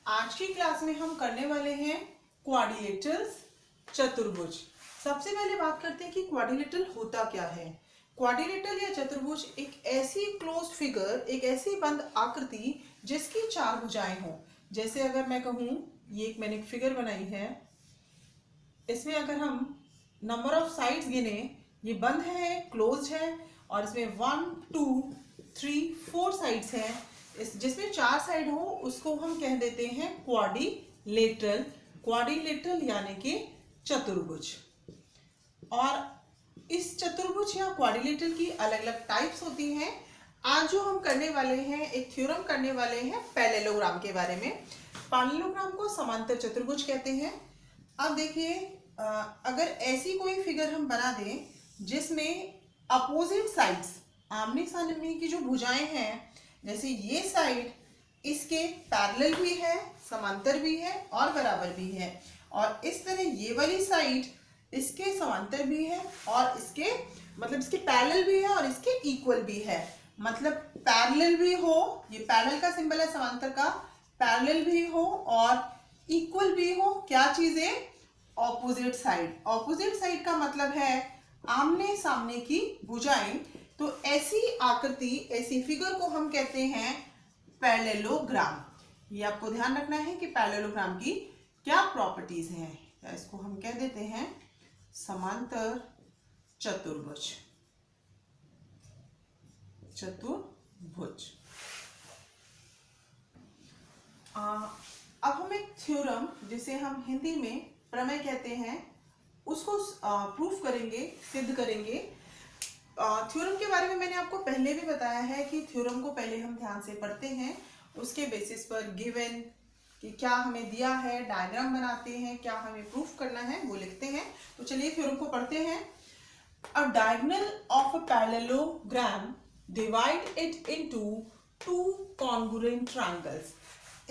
आज की क्लास में हम करने वाले हैं क्वाड्रिलेटरल्स, चतुर्भुज। सबसे पहले बात करते हैं कि क्वाड्रिलेटरल होता क्या है। क्वाड्रिलेटरल या चतुर्भुज एक ऐसी क्लोज्ड फिगर, एक ऐसी बंद आकृति जिसकी चार भुजाएं हों। जैसे अगर मैं कहूं, ये एक मैंने एक फिगर बनाई है, इसमें अगर हम नंबर ऑफ साइड्स गिने, ये बंद है, क्लोज्ड है, और इसमें 1 2 3 4 साइड्स हैं। इस जिसमें चार साइड हो उसको हम कह देते हैं क्वाड्रिलेटरल। क्वाड्रिलेटरल यानी कि चतुर्भुज। और इस चतुर्भुज या क्वाड्रिलेटरल की अलग अलग टाइप्स होती हैं। आज जो हम करने वाले हैं, एक थ्योरम करने वाले हैं पैरेललोग्राम के बारे में। पैरेललोग्राम को समांतर चतुर्भुज कहते हैं। अब देखिए, अगर ऐसी कोई फिगर हम बना दें जिसमें अपोजिट साइड्स, आमने सामने की जो भुजाएं हैं, जैसे ये साइड इसके पैरेलल भी है, समांतर भी है और बराबर भी है, और इस तरह ये वाली साइड इसके समांतर भी है और इसके मतलब इसके पैरेलल भी है और इसके इक्वल भी है। मतलब पैरेलल भी हो, ये पैरेलल का सिंबल है समांतर का, पैरेलल भी हो और इक्वल भी हो। क्या चीजें? Opposite side. ऑपोजिट साइड का मतलब है आमने सामने की भुजाएं। तो ऐसी आकृति, ऐसी फिगर को हम कहते हैं पैरेललोग्राम। ये आपको ध्यान रखना है कि पैरेललोग्राम की क्या प्रॉपर्टीज हैं। या इसको हम कह देते हैं समांतर चतुर्भुज। चतुर्भुज। अब हम एक थ्योरम, जिसे हम हिंदी में प्रमेय कहते हैं, उसको प्रूफ करेंगे, सिद्ध करेंगे। थ्योरम के बारे में मैंने आपको पहले भी बताया है कि थ्योरम को पहले हम ध्यान से पढ़ते हैं, उसके बेसिस पर गिवन कि क्या हमें दिया है, डायग्राम बनाते हैं, क्या हमें प्रूफ करना है वो लिखते हैं। तो चलिए थ्योरम को पढ़ते हैं। अ diagonal of a parallelogram divide it into two congruent triangles.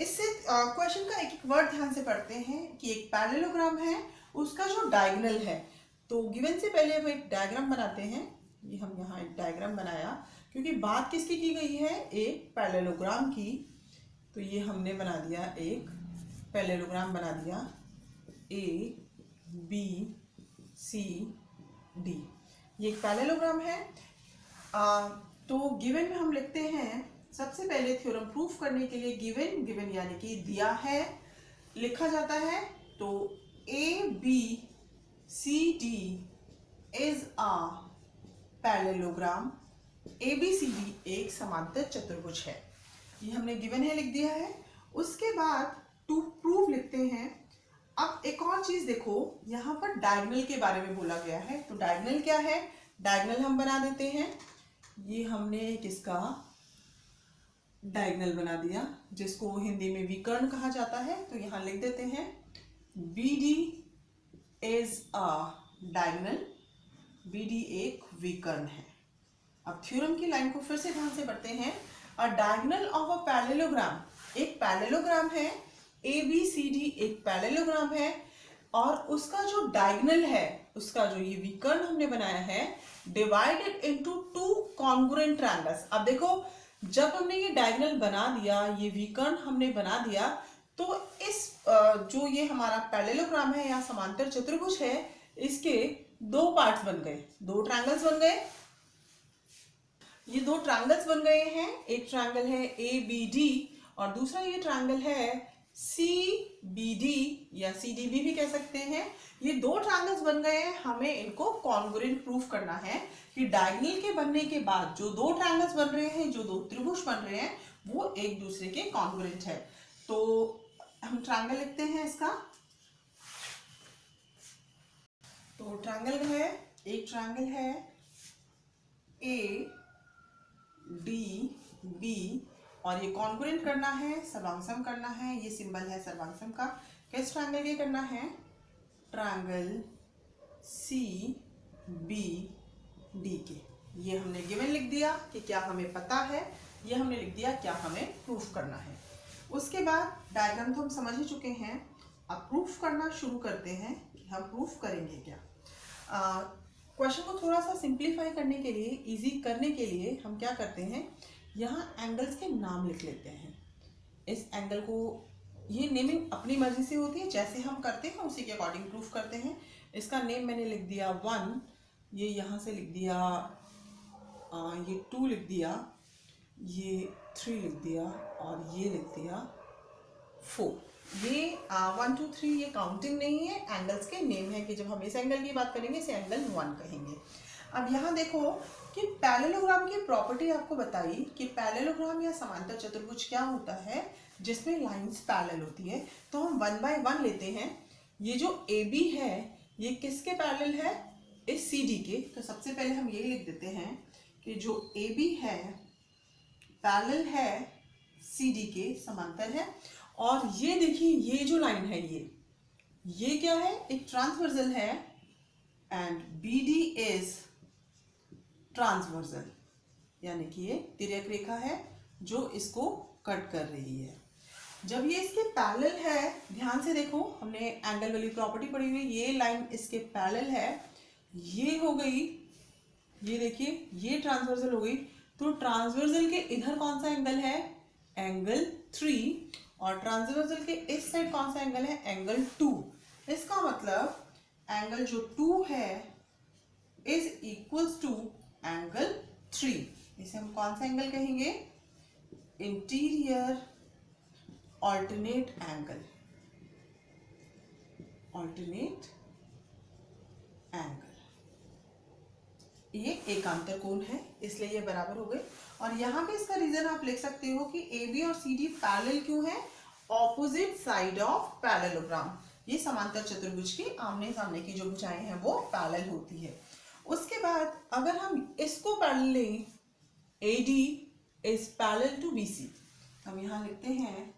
इससे क्वेश्चन का एक एक वर्ड ध्यान से पढ़ते हैं कि एक पैरेललोग्राम है, उसका जो डायगोनल है, तो गिवन से पहले हम एक डायग्राम बनाते हैं। ये हम यहाँ एक डायग्राम बनाया क्योंकि बात किसकी की गई है? एक पैरेललोग्राम की। तो ये हमने बना दिया, एक पैरेललोग्राम बना दिया, ए बी सी डी। ये एक पैरेललोग्राम है। तो गिवन में हम लिखते हैं, सबसे पहले थ्योरम प्रूफ करने के लिए गिवन, गिवन यानी कि दिया है, लिखा जाता है। तो A B C D is a parallelogram. A B C D एक समांतर चतुर्भुज है। ये हमने गिवन है लिख दिया है। उसके बाद टू प्रूव लिखते हैं। अब एक और चीज देखो, यहाँ पर डायगोनल के बारे में बोला गया है। तो डायगोनल क्या है? डायगोनल हम बना देते हैं। ये हमने किसका डायगोनल बना दिया, जिसको हिंदी में विकर्ण कहा जाता है। तो यहाँ लिख देते हैं B D is a diagonal. B D एक विकर्ण है। अब थ्योरम की लाइन को फिर से ध्यान से पढ़ते हैं। अ डायगोनल ऑफ अ पैरेललोग्राम, एक पैरेललोग्राम है। ए बी सी डी एक पैरेललोग्राम है, और उसका जो डायगोनल है, उसका जो ये विकर्ण हमने बनाया है, divided into two congruent triangles. अब देखो, जब हमने ये डायगोनल बना दिया, ये विकर्ण हमने बना दिया, तो इस जो ये हमारा पैरेललोग्राम है या समांतर चतुर्भुज है, इसके दो पार्ट्स बन गए, दो ट्रायंगल्स बन गए। ये दो ट्रायंगल्स बन गए हैं। एक ट्रायंगल है ए बी डी और दूसरा ये ट्रायंगल है सी बी डी या सी डी बी भी कह सकते हैं। ये दो ट्रायंगल्स बन गए हैं। हमें इनको कॉन्ग्रुएंट प्रूफ करना है कि डायगोनल के बनने के बाद जो दो ट्रायंगल्स बन रहे हैं, जो दो त्रिभुज बन रहे हैं, वो एक दूसरे के कॉन्ग्रुएंट है। तो हम ट्रायंगल लिखते हैं इसका। तो ट्रायंगल है, एक ट्रायंगल है ए डी बी, और ये कॉन्ग्रुएंट करना है, सर्वांगसम करना है। ये सिंबल है सर्वांगसम का। किस ट्रायंगल के करना है? ट्रायंगल सी बी डी के। ये हमने गिवन लिख दिया कि क्या हमें पता है, ये हमने लिख दिया क्या हमें प्रूफ करना है। उसके बाद डायग्राम तो हम समझ ही चुके हैं। अब प्रूफ करना शुरू करते हैं कि हम प्रूफ करेंगे क्या। क्वेश्चन को थोड़ा सा सिंप्लीफाई करने के लिए, इजी करने के लिए हम क्या करते हैं, यहाँ एंगल्स के नाम लिख लेते हैं। इस एंगल को ये नेमिंग अपनी मर्जी से होती है, जैसे हम करते हैं उसी के अकॉर्डिंग प्रूफ करते हैं। इसका नेम मैंने लिख दिया 1, ये यहाँ से लिख दिया, ये 2 लिख दिया, ये 3 लिख दिया और ये लिख दिया 4। ये 1 2 3 ये काउंटिंग नहीं है, एंगल्स के नेम है कि जब हम इस एंगल की बात करेंगे इसे एंगल 1 कहेंगे। अब यहाँ देखो कि पैरेललोग्राम की प्रॉपर्टी आपको बताई कि पैरेललोग्राम या समांतर चतुर्भुज क्या होता है, जिसमें लाइंस पैरेलल होती है। तो हम 1 बाय 1 लेते हैं। ये जो AB है ये किसके पैरेलल है, इस CD के। तो सबसे पहले हम ये लिख देते हैं कि जो AB है पैरेलल है CD के, समांतर है। और ये देखिए ये जो लाइन है ये क्या है, एक ट्रांसवर्सल है, एंड BD इज ट्रांसवर्सल, यानी कि ये तिर्यक रेखा है जो इसको कट कर रही है। जब ये इसके पैरेलल है, ध्यान से देखो हमने एंगल वाली प्रॉपर्टी पढ़ी हुई, ये लाइन इसके पैरेलल है, ये हो गई, ये देखिए ये ट्रांसवर्सल हो गई। तो ट्रांसवर्सल के इधर कौन सा एंगल है, एंगल 3, और ट्रांसवर्सल के इस साइड कौन सा एंगल है, एंगल 2। इसका मतलब एंगल जो 2 है इज इक्वल्स टू एंगल 3। इसे हम कौन सा एंगल कहेंगे, interior alternate angle, alternate angle. ये एकांतर कोण है इसलिए ये बराबर हो गए। और यहाँ पे इसका रीजन आप लिख सकते हो कि AB और CD पैरेलल क्यों है, ऑपोजिट साइड ऑफ पैरेललोग्राम। ये समांतर चतुर्भुज की आमने सामने की जो भुजाएं हैं वो पैरेलल होती है। उसके बाद अगर हम इसको पैरेलल लें, AD is parallel to BC, हम यहाँ लिखते हैं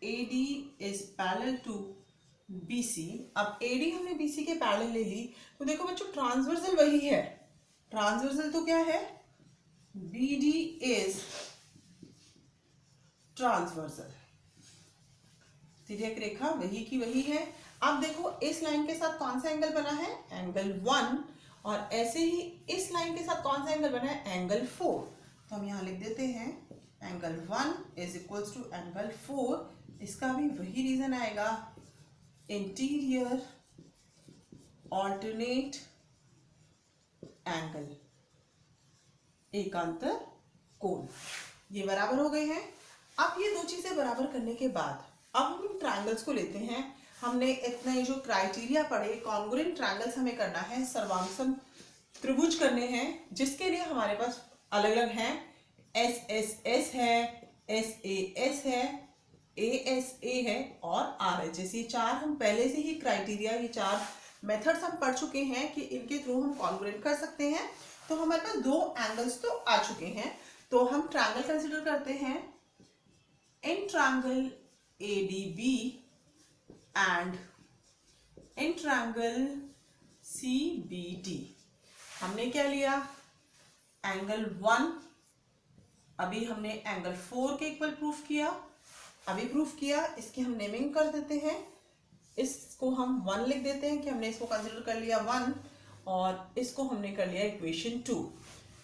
AD is parallel to BC। अब AD हमने BC के पैरेलल ले ली, तो देखो बच्चों ट्रांसवर्सल वही है। ट्रांसवर्सल तो क्या है, BD इज ट्रांसवर्सल, तिर्यक रेखा वही की वही है। अब देखो इस लाइन के साथ कौन सा एंगल बना है, एंगल 1, और ऐसे ही इस लाइन के साथ कौन सा एंगल बना है, एंगल 4। तो हम यहाँ लिख देते हैं angle 1 is equals to angle 4। इसका भी वही रीजन आएगा, इंटीरियर ऑल्टरनेट एंगल, एकांतर कोण। ये बराबर हो गए हैं। अब ये दो चीजें बराबर करने के बाद अब हम इन ट्रायंगल्स को लेते हैं। हमने इतना ये जो क्राइटेरिया पढ़े, कॉन्ग्रुएंट ट्रायंगल्स हमें करना है, सर्वांगसम त्रिभुज करने हैं, जिसके लिए हमारे पास अलग अलग हैं, SSS है, SAS है, ASA है और RHS। ये 4 हम पहले से ही क्राइटेरिया, ये 4 मेथड्स हम पढ़ चुके हैं कि इनके थ्रू हम कॉन्ग्रुएंट कर सकते हैं। तो हमारे पास 2 एंगल्स तो आ चुके हैं। तो हम ट्रायंगल कंसिडर करते हैं, in triangle ADB and in triangle CBD। हमने क्या लिया, एंगल 1, अभी हमने एंगल 4 के इक्वल प्रूफ किया, अभी प्रूफ किया। इसकी हम नेमिंग कर देते हैं, इसको हम 1 लिख देते हैं कि हमने इसको कंसिडर कर लिया 1, और इसको हमने कर लिया इक्वेशन 2।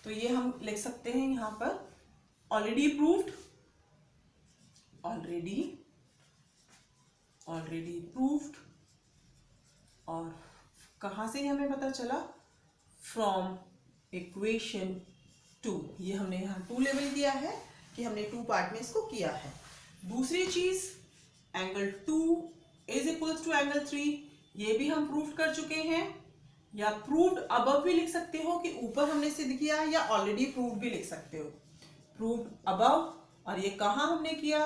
तो ये हम लिख सकते हैं यहाँ पर ऑलरेडी प्रूव्ड, ऑलरेडी प्रूव्ड। और कहाँ से हमें पता चला, फ्रॉम इक्वेशन 2। ये हमने यहाँ 2 लेवल किया है कि हमने 2 पार्ट में इसको किया है। दूसरी चीज, angle 2 is equals to angle 3, ये भी हम प्रूव कर चुके हैं, या प्रूव्ड अबव भी लिख सकते हो कि ऊपर हमने सिद्ध किया, या ऑलरेडी प्रूव्ड भी लिख सकते हो, प्रूव्ड अबव। और ये कहाँ हमने किया,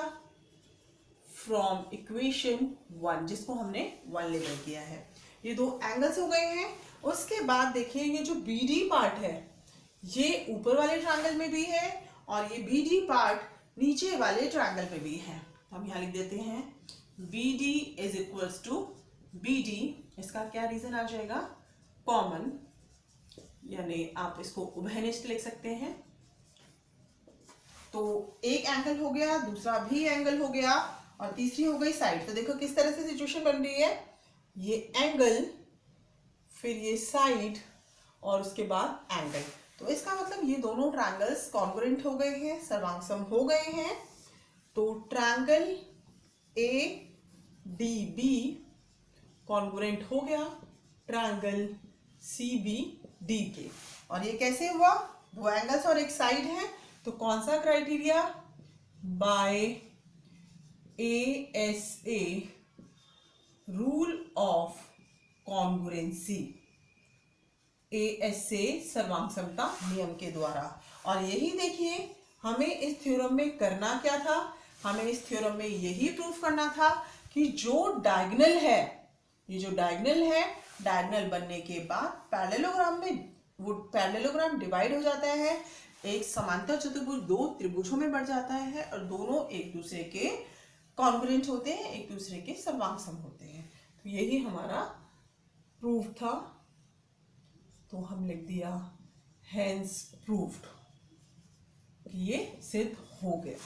फ्रॉम इक्वेशन 1, जिसको हमने 1 लेवल किया है। ये 2 एंगल्स हो गए हैं। उसके बाद देखिए ये जो BD पार्ट है ये ऊपर वाले ट्रायंगल में भी है, और ये BD पार्ट नीचे वाले ट्रायंगल में भी है। तो हम यहाँ लिख देते हैं BD is equals to BD। इसका क्या रीजन आ जाएगा, कॉमन, यानी आप इसको उभयनिष्ठ लिख सकते हैं। तो एक एंगल हो गया, दूसरा भी एंगल हो गया, और तीसरी हो गई साइड। तो देखो किस तरह से सिचुएशन बन रही है, ये एंगल, फिर ये साइड, और उसके बाद एंगल। तो इसका मतलब ये दोनों ट्रायंगल्स कॉन्ग्रुएंट हो गए हैं, सर्वांगसम हो गए हैं। तो triangle A D B congruent हो गया ट्रायंगल सी बी डी के। और ये कैसे हुआ? दो एंगल्स और एक साइड है, तो कौन सा criteria? By ASA rule of congruency, ASA सर्वांग समता नियम के द्वारा। और यही देखिए हमें इस थ्योरम में करना क्या था? हमें इस थ्योरम में यही प्रूफ करना था कि जो डायगोनल है, ये जो डायगोनल है, डायगोनल बनने के बाद पैरेललोग्राम में वो पैरेललोग्राम डिवाइड हो जाता है, एक समांतर चतुर्भुज दो त्रिभुजों में बढ़ जाता है और दोनों एक दूसरे के कॉन्ग्रुएंट होते हैं, एक दूसरे के सर्वांग होते हैं। तो यही हमारा प्रूफ था, तो हम लिख दिया हेंस प्रूव्ड, ये सिद्ध हो गया।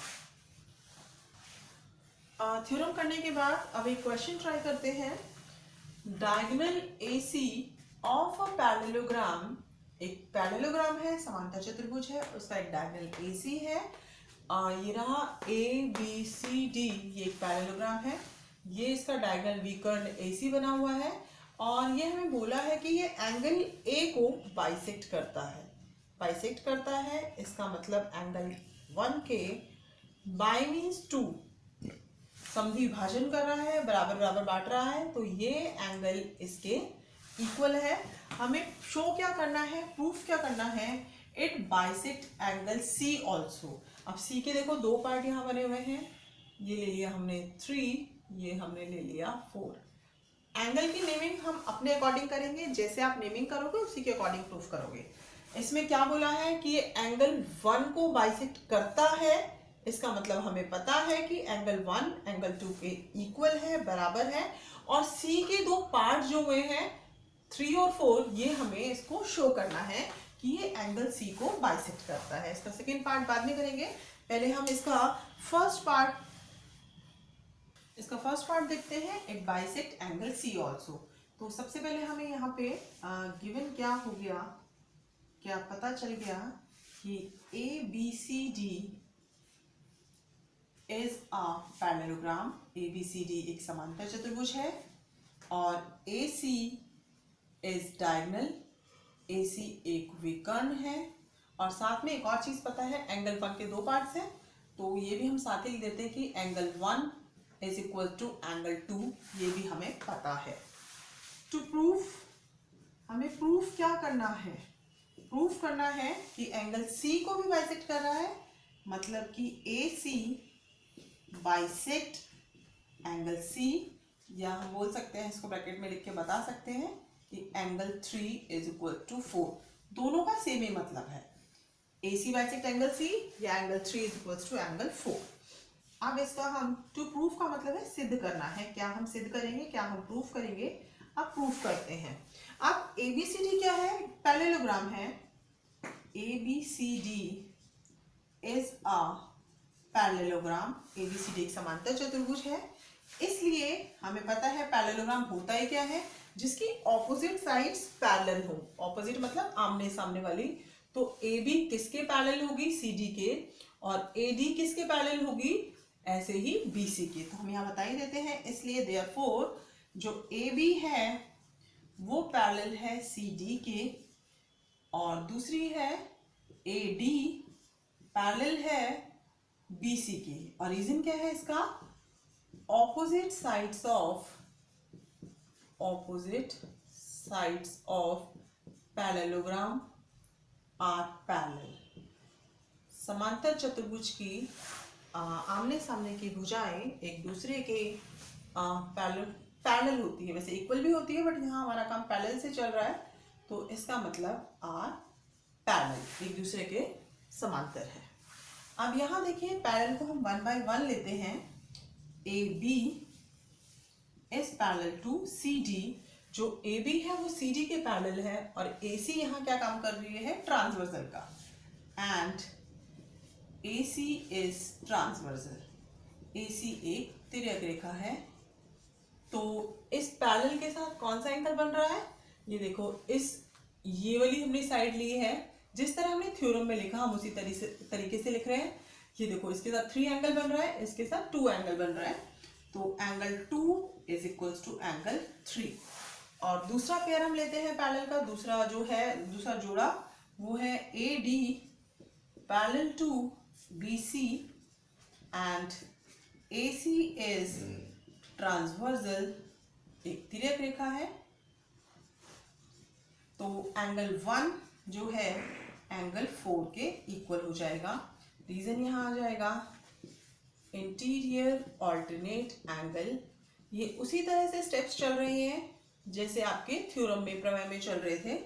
थ्योरम करने के बाद अब एक क्वेश्चन ट्राई करते हैं। Diagonal AC of a parallelogram, एक पैरेललोग्राम है, समांतर चतुर्भुज है, उसका एक डायगोनल AC है। ये रहा ABCD, ये एक पैरेललोग्राम है, ये इसका डायगोनल विकर्ण AC बना हुआ है और ये हमें बोला है कि ये एंगल A को बाइसेक्ट करता है। बाइसेक्ट करता है इसका मतलब एंगल 1 के बाय मीन्स 2 समद्वि भाजन कर रहा है, बराबर बराबर बांट रहा है, तो ये एंगल इसके इक्वल है। हमें शो क्या करना है, प्रूफ क्या करना है? It bisect angle C also. अब C के देखो दो पार्ट यहाँ बने हुए हैं, ये ले लिया हमने 3, ये हमने ले लिया 4। एंगल की नेमिंग हम अपने अकॉर्डिंग करेंगे, जैसे आप नेमिंग करोगे उसी के अकॉर्डिंग प्रूफ करोगे। इसमें क्या बोला है कि ये एंगल 1 को बाइसेक्ट करता है, इसका मतलब हमें पता है कि एंगल 1 एंगल 2 के इक्वल है, बराबर है। और C के दो पार्ट जो हुए हैं 3 और 4, ये हमें इसको शो करना है कि ये एंगल C को बाइसेक्ट करता है। इसका सेकेंड पार्ट बाद में करेंगे, पहले हम इसका फर्स्ट पार्ट देखते हैं। It bisect angle C also. तो सबसे पहले हमें यहाँ पे गिवन क्या हो गया, क्या पता चल गया कि ABCD is a parallelogram. ABCD एक समांतर चतुर्भुज है और AC इज डायगोनल, AC एक विकर्ण है। और साथ में एक और चीज पता है, एंगल 1 के दो पार्ट्स हैं, तो ये भी हम साथ ही लिख देते हैं कि angle 1 is equal to angle 2, ये भी हमें पता है। टू प्रूफ, हमें प्रूफ क्या करना है? प्रूफ करना है कि एंगल C को भी बाइसेक्ट कर रहा है, मतलब कि AC बाइसेक्ट एंगल C, या हम बोल सकते हैं, इसको ब्रैकेट में लिख के बता सकते हैं कि एंगल 3 इज इक्वल टू 4। दोनों का सेम ही मतलब है, AC बाइसेक्ट एंगल C या angle 3 is equal to angle 4। अब इसका हम टू प्रूफ का मतलब है सिद्ध करना है। क्या हम सिद्ध करेंगे, क्या हम प्रूफ करेंगे? अब प्रूफ करते हैं। अब ABCD क्या है? पैरेललोग्राम है। ABCD is a parallelogram. ABCD एक समांतर चतुर्भुज है, इसलिए हमें पता है पैरेललोग्राम होता ही क्या है, जिसकी ऑपोजिट साइड्स पैरेलल हो। ऑपोजिट मतलब आमने सामने वाली। तो AB किसके पैरेलल होगी? CD के। और AD किसके पैरेलल होगी? ऐसे ही BC के। तो हम यहाँ बता ही देते हैं, इसलिए देयरफॉर जो AB है वो पैरेलल है CD के और दूसरी है AD पैरेलल है BC के। और रीजन क्या है इसका? Opposite sides of parallelogram are parallel. समांतर चतुर्भुज की आमने सामने की भुजाएं एक दूसरे के पैरेलल होती है, वैसे इक्वल भी होती है, बट यहाँ हमारा काम पैरेलल से चल रहा है, तो इसका मतलब आर पैरेलल, एक दूसरे के समांतर है। अब यहाँ देखिए पैरेलल को हम 1 बाय 1 लेते हैं। AB is parallel to CD। जो AB है वो CD के पैरेलल है और AC यहाँ क्या काम कर रही है? ट्रांसवर्सल का। And AC is transversal. AC एक तिर्यक रेखा है। तो इस पैरेलल के साथ कौन सा एंगल बन रहा है? ये देखो, ये वाली हमने साइड ली है, जिस तरह हमने थ्योरम में लिखा हम उसी तरीके से लिख रहे हैं। ये देखो, इसके साथ 3 एंगल बन रहा है, इसके साथ 2 एंगल बन रहा है। तो angle 2 is equals to angle 3। और दूसरा पेयर हम लेते हैं पैरेलल का, दूसरा जो है दूसरा जोड़ा वो है AD parallel to BC and AC is transversal, एक तिर्यक रेखा है। तो एंगल 1 जो है एंगल 4 के इक्वल हो जाएगा। रीजन यहाँ आ जाएगा इंटीरियर ऑल्टरनेट एंगल। ये उसी तरह से स्टेप्स चल रहे हैं जैसे आपके थ्योरम में, प्रमेय में चल रहे थे।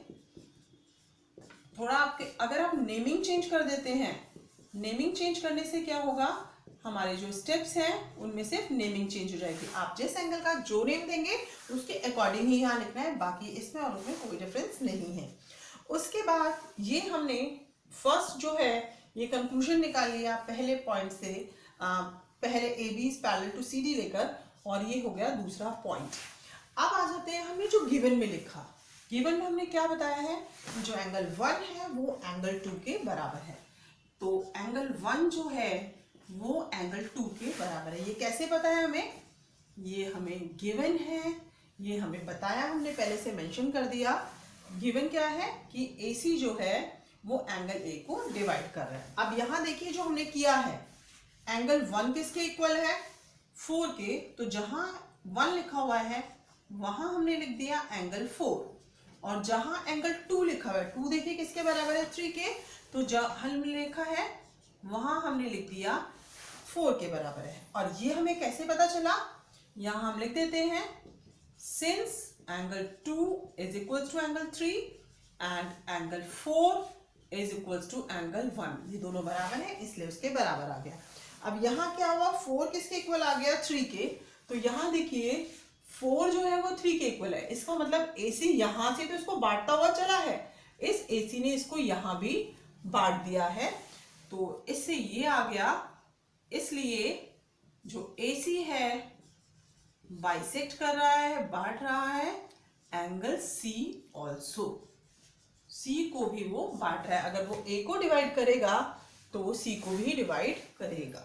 थोड़ा आपके अगर आप नेमिंग चेंज कर देते हैं, नेमिंग चेंज करने से क्या होगा, हमारे जो स्टेप्स हैं उनमें सिर्फ नेमिंग चेंज हो जाएगी। आप जिस एंगल का जो नेम देंगे उसके अकॉर्डिंग ही यहाँ लिखना है, बाकी इसमें और उसमें कोई डिफरेंस नहीं है। उसके बाद ये हमने फर्स्ट जो है ये कंक्लूजन निकाल लिया पहले पॉइंट से, पहले AB पैरेलल टू CD लेकर, और ये हो गया दूसरा पॉइंट। अब आ जाते हैं हमने जो गिवन में लिखा। गिवन में हमने क्या बताया है, जो एंगल 1 है वो एंगल 2 के बराबर है। तो एंगल 1 जो है वो एंगल 2 के बराबर है। ये कैसे पता है हमें, ये हमें गिवन है, ये हमें बताया, हमने पहले से मेंशन कर दिया। गिवन क्या है कि AC जो है वो एंगल A को डिवाइड कर रहा है। अब यहाँ देखिए जो हमने किया है, एंगल 1 किसके इक्वल है, 4 के। तो जहां 1 लिखा हुआ है वहां हमने लिख दिया एंगल 4, और जहां एंगल 2 लिखा हुआ है, 2 देखिए किसके बराबर है, 3 के। तो जहां हमने लिखा है वहां हमने लिख दिया 4 के बराबर है। और ये हमें कैसे पता चला, यहां हम लिख देते हैं since angle 2 is equals to angle 3 and angle 4 is equals to angle 1, ये दोनों बराबर है इसलिए उसके बराबर आ गया। अब यहाँ क्या हुआ, 4 किसके इक्वल आ गया, 3 के। तो यहाँ देखिए 4 जो है वो 3 के इक्वल है। इसका मतलब AC यहाँ से तो इसको बांटता हुआ चला है, इस AC ने इसको यहाँ भी बांट दिया है। तो इससे ये आ गया, इसलिए जो AC है बाइसेक्ट कर रहा है, बांट रहा है एंगल C ऑल्सो, C को भी वो बांट रहा है। अगर वो A को डिवाइड करेगा तो वो C को भी डिवाइड करेगा।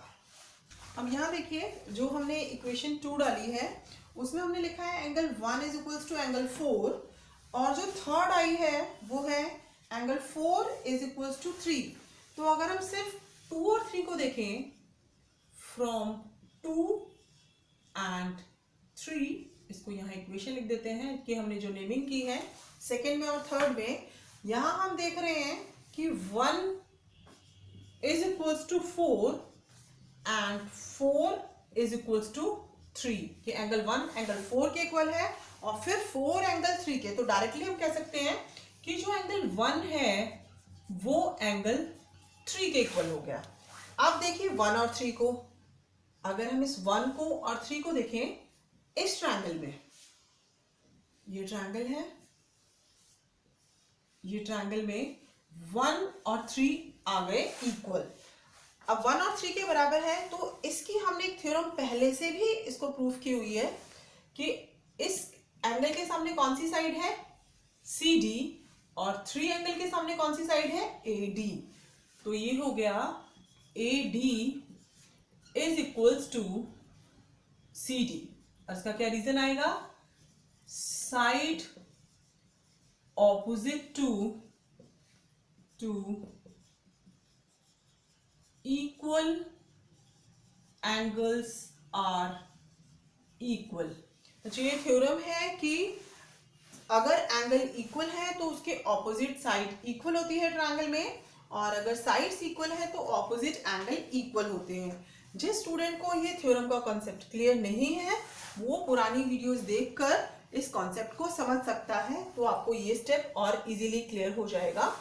अब यहाँ देखिए जो हमने इक्वेशन 2 डाली है उसमें हमने लिखा है angle 1 is equals to angle 4, और जो थर्ड आई है वो है एंगल 4 इज इक्वल्स टू 3। तो अगर हम सिर्फ 2 और 3 को देखें, फ्रॉम 2 एंड 3, इसको यहाँ इक्वेशन लिख देते हैं कि हमने जो नेमिंग की है सेकेंड में और थर्ड में, यहाँ हम देख रहे हैं कि 1 is equals to 4 and 4 is equals to 3, कि एंगल 1 एंगल 4 के इक्वल है और फिर 4 एंगल 3 के। तो डायरेक्टली हम कह सकते हैं कि जो एंगल 1 है वो एंगल 3 के इक्वल हो गया। अब देखिए 1 और 3 को, अगर हम इस 1 को और 3 को देखें इस ट्रायंगल में, ये ट्रायंगल है, ये ट्रायंगल में 1 और 3 आ गए इक्वल। अब 1 और 3 के बराबर है, तो इसकी हमने एक थ्योरम पहले से भी इसको प्रूफ की हुई है कि इस एंगल के सामने कौन सी साइड है, CD, और 3 एंगल के सामने कौन सी साइड है, AD। तो ये हो गया AD is equals to CD। इसका क्या रीजन आएगा, side opposite to equal angles are equal। तो ये थ्योरम है कि अगर एंगल इक्वल है तो उसके ऑपोजिट साइड इक्वल होती है ट्रायंगल में, और अगर साइड्स इक्वल है तो ऑपोजिट एंगल इक्वल होते हैं। जिस स्टूडेंट को ये थ्योरम का कॉन्सेप्ट क्लियर नहीं है वो पुरानी वीडियोस देखकर इस कॉन्सेप्ट को समझ सकता है, तो आपको ये स्टेप और इजीली क्लियर हो जाएगा।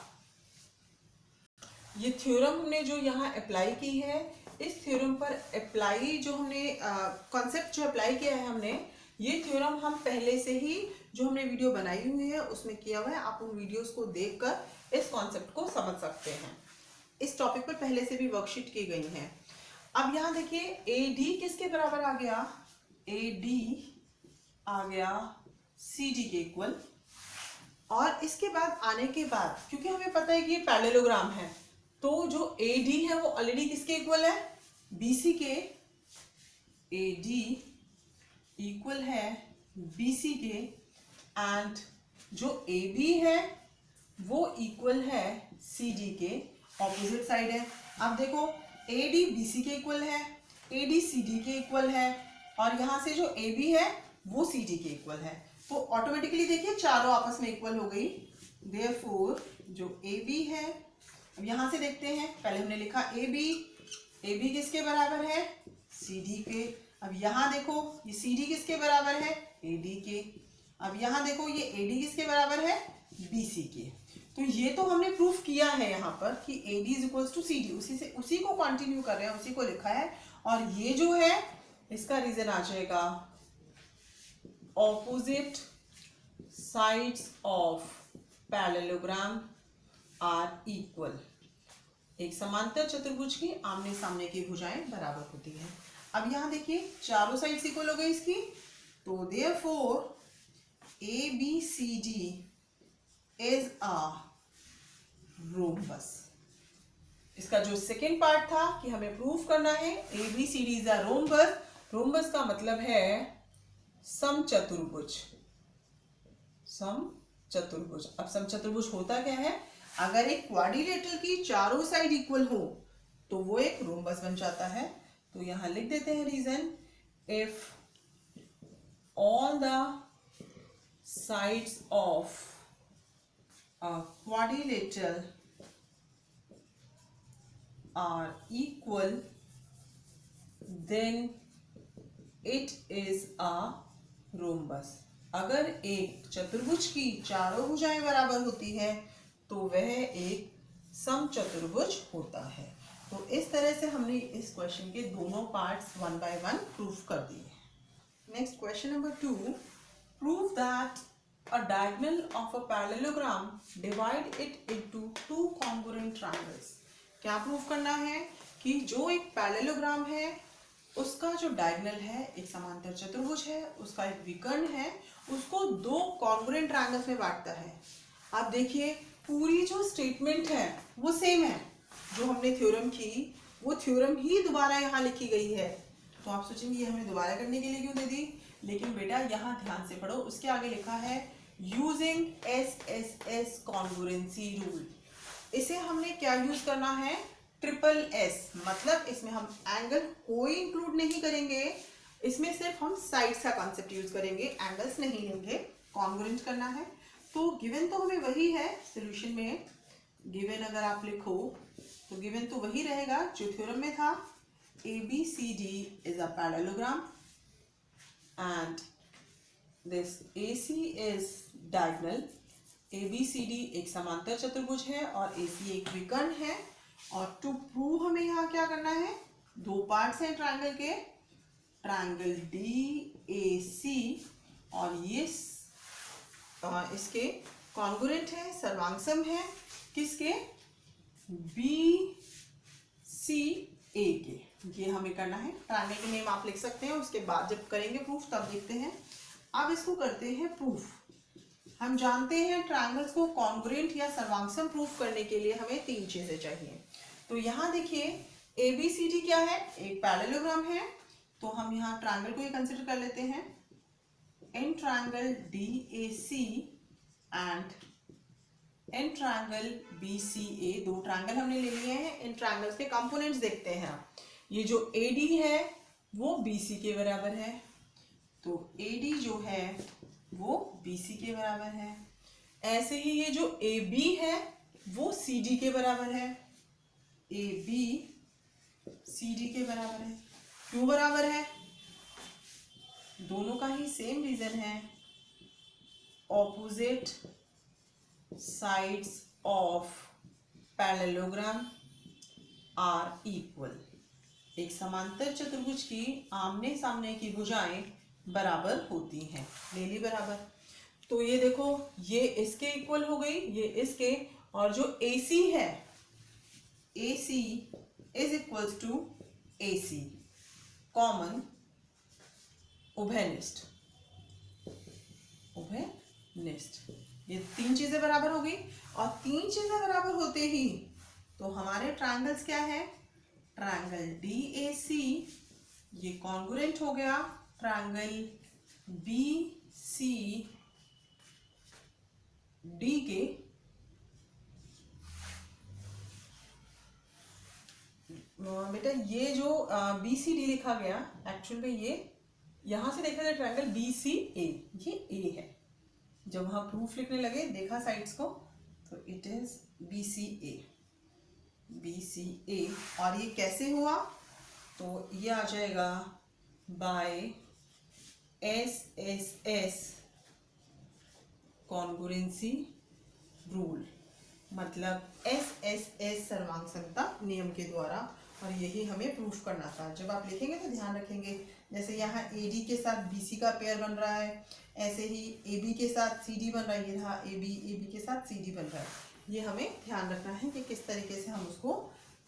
ये थ्योरम हमने जो यहाँ अप्लाई की है, इस थ्योरम पर अप्लाई जो हमने कॉन्सेप्ट जो अप्लाई किया है हमने, ये थ्योरम हम पहले से ही जो हमने वीडियो बनाई हुई है उसमें किया हुआ है। आप उन वीडियोस को देखकर इस कॉन्सेप्ट को समझ सकते हैं। इस टॉपिक पर पहले से भी वर्कशीट की गई है। अब यहाँ देखिए AD किसके बराबर आ गया, AD आ गया CD के इक्वल। और इसके बाद आने के बाद, क्योंकि हमें पता है कि ये पैरेललोग्राम है, तो जो AD है वो ऑलरेडी किसके इक्वल है, BC के। AD इक्वल है BC के, एंड जो AB है वो इक्वल है CD के, ऑपोजिट साइड है। अब देखो AD BC के इक्वल है, AD CD के इक्वल है, और यहाँ से जो AB है वो CD के इक्वल है, तो ऑटोमेटिकली देखिए चारों आपस में इक्वल हो गई। देयरफॉर जो AB है, अब यहाँ से देखते हैं, पहले हमने लिखा AB किसके बराबर है? CD के। अब यहाँ देखो ये CD किसके बराबर है? AD के। अब यहाँ देखो ये AD किसके बराबर है? BC के। तो ये तो हमने प्रूफ किया है यहाँ पर कि AD is equals to CD, उसी को कंटिन्यू कर रहे हैं, उसी को लिखा है। और ये जो है इसका रीजन आ जाएगा opposite sides of parallelogram are equal. एक समांतर चतुर्भुज की आमने सामने की भुजाएं बराबर होती हैं। अब यहाँ देखिए चारों साइड्स इक्वल हो गई इसकी, तो therefore ABCD is a rhombus. इसका जो सेकेंड पार्ट था कि हमें प्रूफ करना है ABCD is a rhombus. Rhombus का मतलब है समचतुर्भुज। समचतुर्भुज। अब समचतुर्भुज होता क्या है? अगर एक क्वाड्रिलेटरल की चारों साइड इक्वल हो तो वो एक रोम्बस बन जाता है। तो यहां लिख देते हैं reason, if all the sides of a quadrilateral are equal then it is a rhombus. अगर एक चतुर्भुज की चारों भुजाएं बराबर होती है तो वह एक समचतुर्भुज होता है। तो इस तरह से हमने इस क्वेश्चन के दोनों parts one by one proof कर दिए। Next question number 2, prove that a diagonal of a parallelogram divide it into two congruent triangles। क्या प्रूफ करना है कि जो एक पैरेललोग्राम है उसका जो डायगोनल है, एक समांतर चतुर्भुज है, उसका एक विकर्ण है, उसको दो कॉन्ग्रुएंट ट्रायंगल्स में बांटता है। आप देखिए पूरी जो स्टेटमेंट है वो सेम है, जो हमने थ्योरम की वो थ्योरम ही दोबारा यहाँ लिखी गई है। तो आप सोचेंगे ये हमें दोबारा करने के लिए क्यों दे दी, लेकिन बेटा यहाँ ध्यान से पढ़ो, उसके आगे लिखा है यूजिंग SSS कॉन्ग्रुएंसी रूल। इसे हमने क्या यूज करना है? ट्रिपल S, मतलब इसमें हम एंगल कोई इंक्लूड नहीं करेंगे, इसमें सिर्फ हम साइड्स का कॉन्सेप्ट यूज करेंगे, एंगल्स नहीं लेंगे, कॉन्ग्रुएंट करना है। तो गिवन तो हमें वही है, सॉल्यूशन में गिवन अगर आप लिखो तो गिवन तो वही रहेगा जो थ्योरम में था, ABCD is a parallelogram and this AC is diagonal। ABCD एक समांतर चतुर्भुज है और AC एक विकर्ण है। और टू प्रूव हमें यहाँ क्या करना है? दो पार्ट्स हैं ट्रायंगल के, ट्रायंगल DAC, और ये इसके कॉन्ग्रुएंट है, सर्वांगसम है, किसके? BCA के। ये हमें करना है। ट्रायंगल के नेम आप लिख सकते हैं, उसके बाद जब करेंगे प्रूफ तब देखते हैं। अब इसको करते हैं प्रूफ। हम जानते हैं ट्रायंगल्स को कॉन्ग्रुएंट या सर्वांगसम प्रूफ करने के लिए हमें तीन चीजें चाहिए। तो यहाँ देखिए ABCD क्या है? एक पैरेललोग्राम है, तो हम यहाँ ट्रायंगल को ही कंसिडर कर लेते हैं। In triangle DAC and in triangle BCA, दो ट्रायंगल हमने ले लिए हैं। इन ट्रायंगल्स के कंपोनेंट्स देखते हैं। ये जो AD है वो BC के बराबर है, तो AD जो है वो BC के बराबर है। ऐसे ही ये जो AB है वो CD के बराबर है, AB CD के बराबर है। क्यों बराबर है? दोनों का ही सेम रीजन है, opposite sides of parallelogram are equal. एक समांतर चतुर्भुज की आमने सामने की भुजाएं बराबर होती हैं, ले ली बराबर। तो ये देखो ये इसके इक्वल हो गई, ये इसके, और जो AC है AC is equals to AC, common उभयनिष्ठ। उभयनिष्ठ, ये तीन चीजें बराबर हो गई। और तीन चीजें बराबर होते ही तो हमारे ट्रायंगल्स क्या है? ट्रायंगल DAC ये कॉन्ग्रुएंट हो गया ट्रायंगल बी सी डी के बेटा ये जो बी सी डी लिखा गया एक्चुअल में ये यहां से देखा जाए ट्रायंगल बी सी ए, ये ए है। जब वहां प्रूफ लिखने लगे देखा साइड्स को तो it is B C A, B C A. और ये कैसे हुआ तो ये आ जाएगा by S S S congruency rule, मतलब एस एस एस सर्वांग समता नियम के द्वारा। और यही हमें प्रूफ करना था। जब आप लिखेंगे तो ध्यान रखेंगे, जैसे यहाँ ए डी के साथ बी सी का पेयर बन रहा है, ऐसे ही ए बी के साथ सी डी बन रहा है, ये रहा ए बी के साथ सी डी बन रहा है। ये हमें ध्यान रखना है कि किस तरीके से हम उसको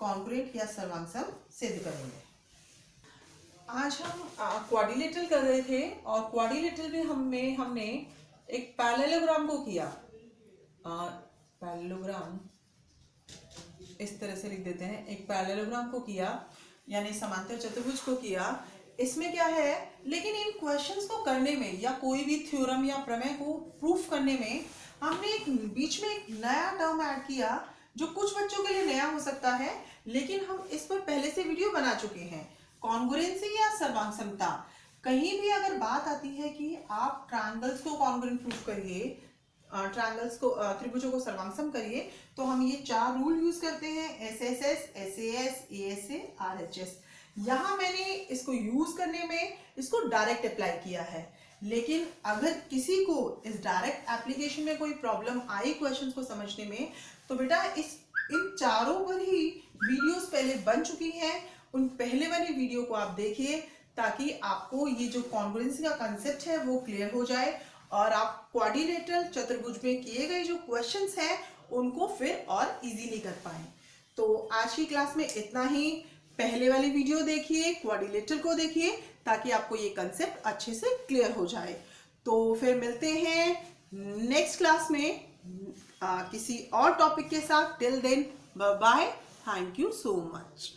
कॉन्ग्रुएंट या सर्वांगसम सिद्ध करेंगे। आज हम क्वाड्रिलेटरल कर रहे थे और क्वाड्रिलेटरल में हमने एक पैरेललोग्राम को किया। पैरेललोग्राम इस तरह से लिख देते हैं, एक पैरेललोग्राम को किया यानी समांतर चतुर्भुज को किया। इसमें क्या है, लेकिन इन क्वेश्चंस को करने में या कोई भी थ्योरम या प्रमेय को प्रूफ करने में हमने एक बीच में एक नया टर्म ऐड किया जो कुछ बच्चों के लिए नया हो सकता है, लेकिन हम इस पर पहले से वीडियो बना चुके हैं। कॉन्ग्रुएंसी या सर्वांग समता, कहीं भी अगर बात आती है कि आप ट्रायंगल्स को कॉन्ग्रुएंट प्रूफ करिए, ट्रायंगल्स को त्रिभुजों को सर्वांगसम करिए, तो हम ये 4 रूल यूज करते हैं, S S S, S A S, A S A, R H S. यहाँ मैंने इसको यूज करने में इसको डायरेक्ट अप्लाई किया है, लेकिन अगर किसी को इस डायरेक्ट एप्लीकेशन में कोई प्रॉब्लम आई क्वेश्चंस को समझने में, तो बेटा इन चारों पर ही वीडियोस पहले बन चुकी हैं। उन पहले वाली वीडियो को आप देखिए ताकि आपको ये जो कॉन्ग्रुएंसी का कंसेप्ट है वो क्लियर हो जाए और आप क्वाड्रिलेटरल चतुर्भुज में किए गए जो क्वेश्चंस हैं उनको फिर और इजीली कर पाएं। तो आज की क्लास में इतना ही। पहले वाली वीडियो देखिए, क्वाड्रिलेटरल को देखिए ताकि आपको ये कंसेप्ट अच्छे से क्लियर हो जाए। तो फिर मिलते हैं नेक्स्ट क्लास में किसी और टॉपिक के साथ। Till then bye bye, thank you so much.